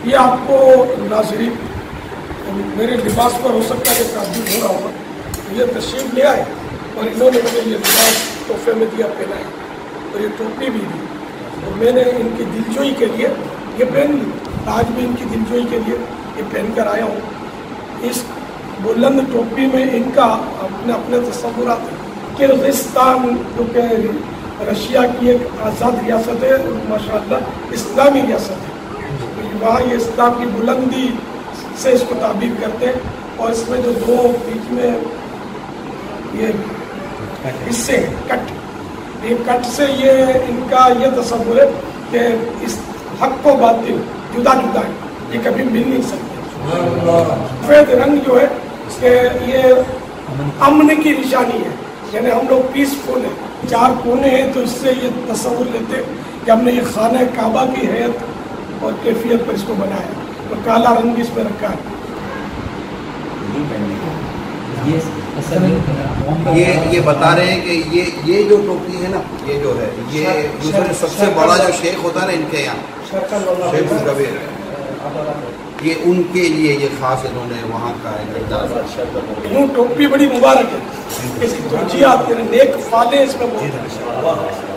یہ آپ کو ناظرین میرے لباس پر ہو سکتا ہے کہ تعجب ہو رہا ہوگا، یہ تشریف لے آئے اور انہوں نے مجھے یہ لباس تحفے میں دیا پہنائے اور یہ ٹوپی بھی دی، اور میں نے ان کی دلجوئی کے لیے یہ پہن لی، آج بھی ان کی دلجوئی کے لیے یہ پہن کر آیا ہوں۔ اس بلند ٹوپی میں ان کا اپنے تصورات ہیں۔ کرغزستان جو کہ رشیا کی ایک آزاد ریاست ہے، ماشاءاللہ اسلامی ریاست ہے، وہاں یہ اسلام کی بلندی سے اس کو تعبیر کرتے ہیں، اور اس میں جو دو بیچ میں یہ حصے کٹ، یہ کٹ سے یہ ان کا یہ تصور ہے کہ اس حق و باطل جدا جدا ہے، یہ کبھی مل نہیں سکتے۔ سفید رنگ جو ہے کہ یہ امن کی نشانی ہے، یعنی ہم لوگ پیسفل ہیں، چار کونے ہیں تو اس سے یہ تصور لیتے ہیں کہ ہم نے یہ خانہ کعبہ کی حیت اور کیفیت پر اس کو بنایا، تو کالا رنگ اس میں رکھا ہے۔ یہ بتا رہے ہیں کہ یہ جو ٹوپی ہے نا، یہ جو ہے یہ دوسرے سب سے بڑا جو شیخ ہوتا ہے نا ان کے یہاں، شیخ الکبیر، یہ ان کے لیے یہ خاص انہوں نے وہاں کا ٹوپی بڑی مبارک ہے، اس کی توجیہات نیک فالے اس میں بہت